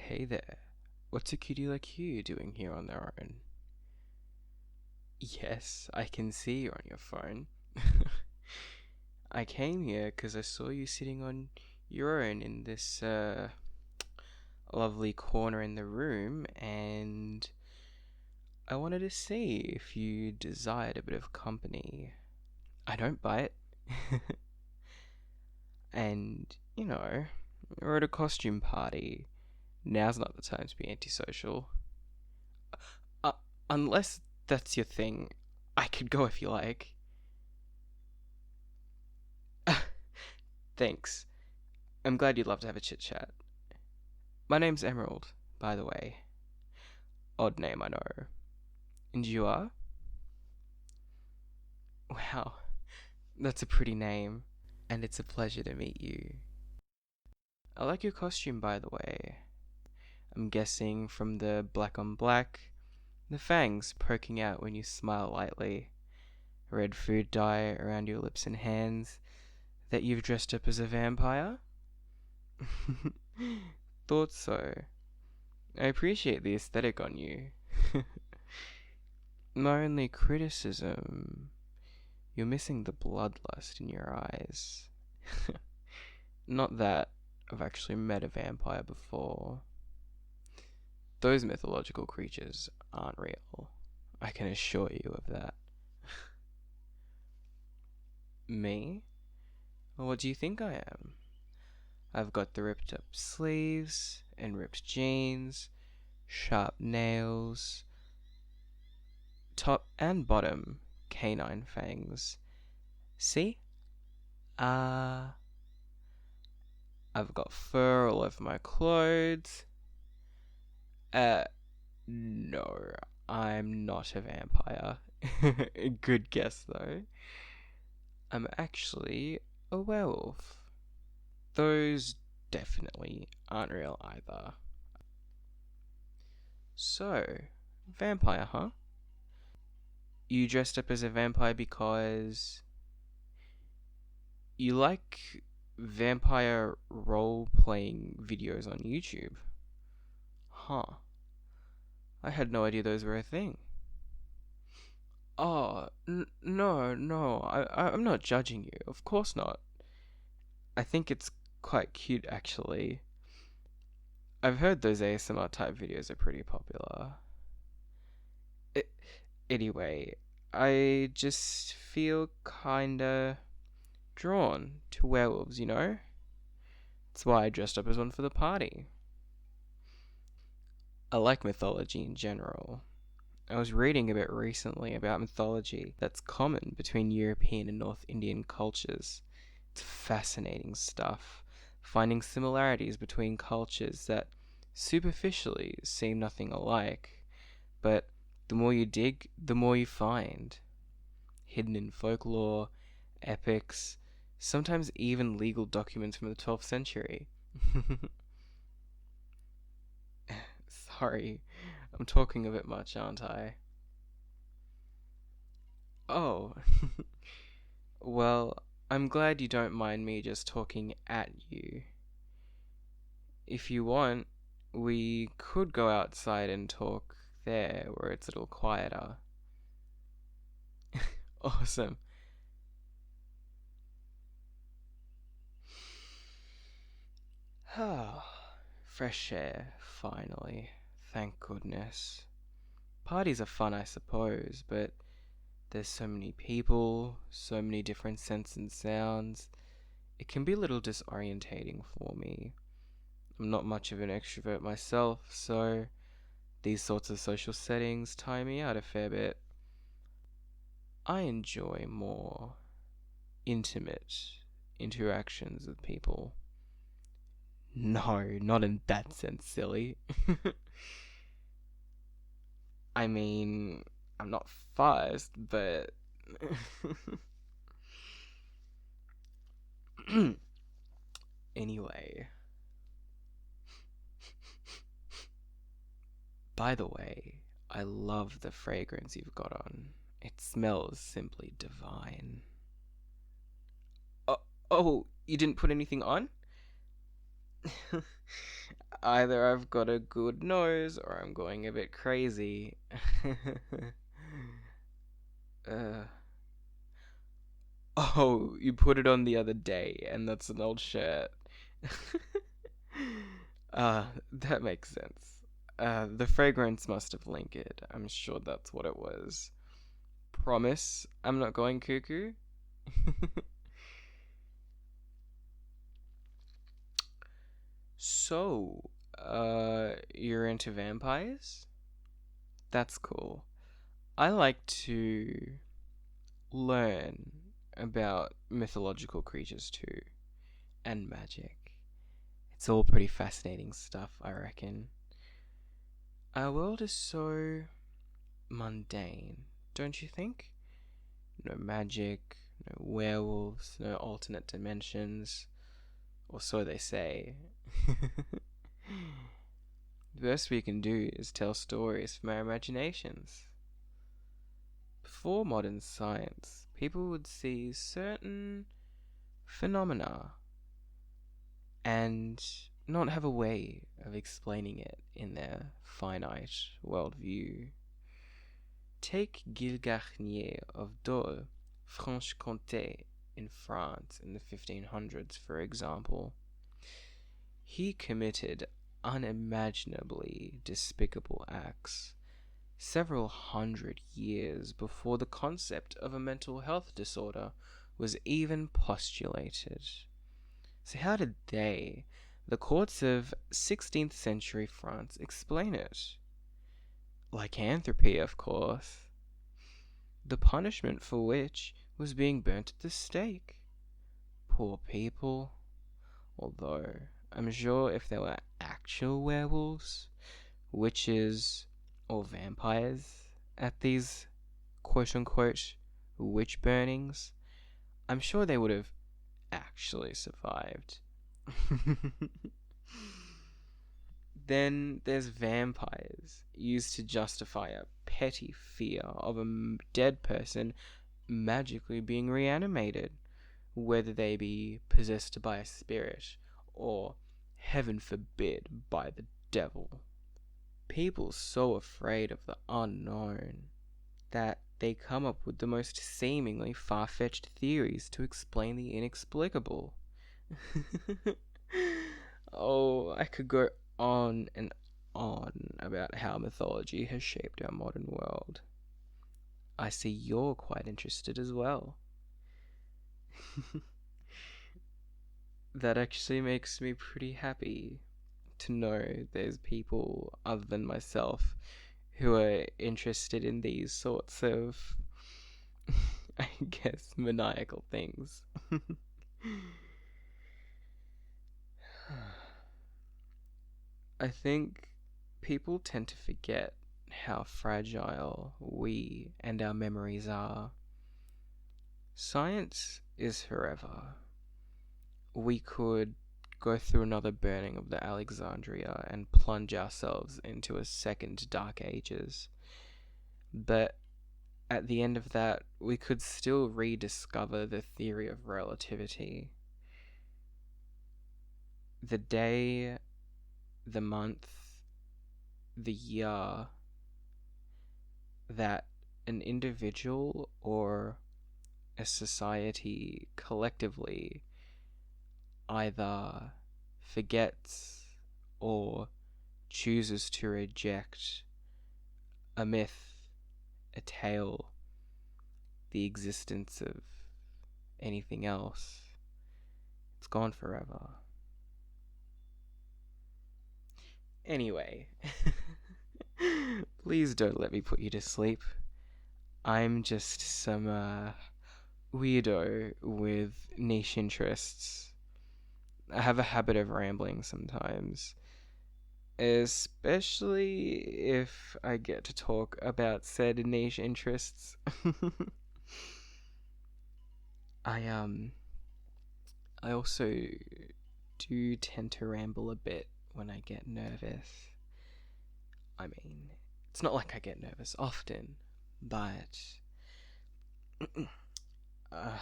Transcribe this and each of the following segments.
Hey there. What's a cutie like you doing here on their own? Yes, I can see you're on your phone. I came here because I saw you sitting on your own in this lovely corner in the room, and I wanted to see if you desired a bit of company. I don't bite. And, we're at a costume party. Now's not the time to be antisocial. Uh, unless that's your thing, I could go if you like. Thanks. I'm glad you'd love to have a chit chat. My name's Emerald, by the way. Odd name, I know. And you are? Wow, that's a pretty name, and it's a pleasure to meet you. I like your costume, by the way. I'm guessing from the black on black, the fangs poking out when you smile lightly, red food dye around your lips and hands, that you've dressed up as a vampire? Thought so. I appreciate the aesthetic on you. My only criticism, you're missing the bloodlust in your eyes. Not that I've actually met a vampire before. Those mythological creatures aren't real. I can assure you of that. Me? What do you think I am? I've got the ripped up sleeves and ripped jeans, sharp nails, top and bottom canine fangs. See? Ah, I've got fur all over my clothes. Uh, no, I'm not a vampire. Good guess though. I'm actually a werewolf. Those definitely aren't real either. So, vampire, huh? You dressed up as a vampire because you like vampire role playing videos on YouTube. Huh. I had no idea those were a thing. Oh, no. I'm not judging you. Of course not. I think it's quite cute, actually. I've heard those ASMR type videos are pretty popular. It, anyway, I just feel kinda drawn to werewolves, you know? That's why I dressed up as one for the party. I like mythology in general. I was reading a bit recently about mythology that's common between European and North Indian cultures. It's fascinating stuff, finding similarities between cultures that superficially seem nothing alike, but the more you dig, the more you find. Hidden in folklore, epics, sometimes even legal documents from the 12th century. Sorry, I'm talking a bit much, aren't I? Oh, well, I'm glad you don't mind me just talking at you. If you want, we could go outside and talk there where it's a little quieter. Awesome. Ah, fresh air, finally. Thank goodness. Parties are fun, I suppose, but there's so many people, so many different scents and sounds. It can be a little disorientating for me. I'm not much of an extrovert myself, so these sorts of social settings tire me out a fair bit. I enjoy more intimate interactions with people. No, not in that sense, silly. I mean, I'm not fussed, but. Anyway, by the way, I love the fragrance you've got on. It smells simply divine. Oh, oh, you didn't put anything on? Either I've got a good nose or I'm going a bit crazy. uh, oh, you put it on the other day, and that's an old shirt. That makes sense. The fragrance must have lingered. I'm sure that's what it was. Promise I'm not going cuckoo? So, you're into vampires? That's cool. I like to learn about mythological creatures too, and magic. It's all pretty fascinating stuff, I reckon. Our world is so mundane, don't you think? No magic, no werewolves, no alternate dimensions, or so they say. The best we can do is tell stories from our imaginations. Before modern science, people would see certain phenomena and not have a way of explaining it in their finite worldview. Take Gilles Garnier of Dole, Franche-Comté, in France in the 1500s, for example. He committed unimaginably despicable acts several hundred years before the concept of a mental health disorder was even postulated. So, how did they, the courts of 16th century France, explain it? Lycanthropy, of course. The punishment for which was being burnt at the stake. Poor people. Although, I'm sure if there were actual werewolves, witches, or vampires at these quote unquote witch burnings, I'm sure they would have actually survived. Then there's vampires, used to justify a petty fear of a dead person magically being reanimated, whether they be possessed by a spirit or, heaven forbid, by the devil. People so afraid of the unknown that they come up with the most seemingly far-fetched theories to explain the inexplicable. Oh, I could go on and on about how mythology has shaped our modern world. I see you're quite interested as well. That actually makes me pretty happy to know there's people other than myself who are interested in these sorts of, I guess, maniacal things. I think people tend to forget how fragile we and our memories are. Science is forever. We could go through another burning of the Alexandria and plunge ourselves into a second Dark Ages. But at the end of that, we could still rediscover the theory of relativity. The day, the month, the year that an individual or a society collectively either forgets or chooses to reject a myth, a tale, the existence of anything else, it's gone forever. Anyway, please don't let me put you to sleep. I'm just some weirdo with niche interests. I have a habit of rambling sometimes, especially if I get to talk about said niche interests. I I also do tend to ramble a bit when I get nervous. I mean, it's not like I get nervous often, but uh,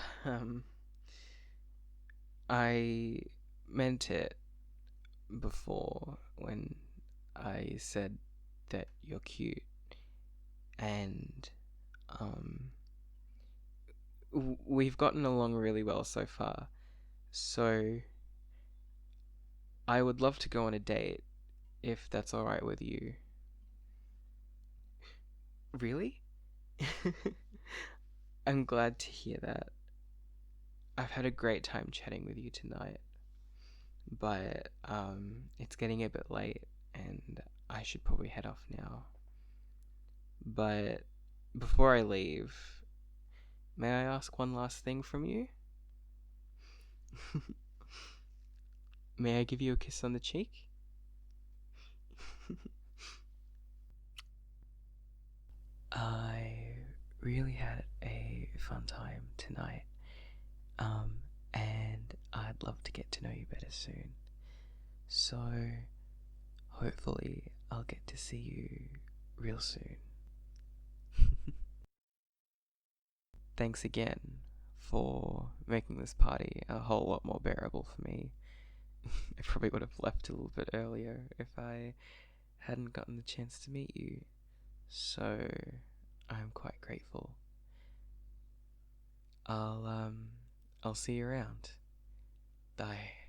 I meant it before when I said that you're cute, and um, we've gotten along really well so far. So I would love to go on a date if that's alright with you. Really? I'm glad to hear that. I've had a great time chatting with you tonight, but it's getting a bit late and I should probably head off now. But before I leave, may I ask one last thing from you? May I give you a kiss on the cheek? I really had a fun time tonight, and I'd love to get to know you better soon. So, hopefully, I'll get to see you real soon. Thanks again for making this party a whole lot more bearable for me. I probably would have left a little bit earlier if I hadn't gotten the chance to meet you. So, I'm quite grateful. I'll see you around. Bye.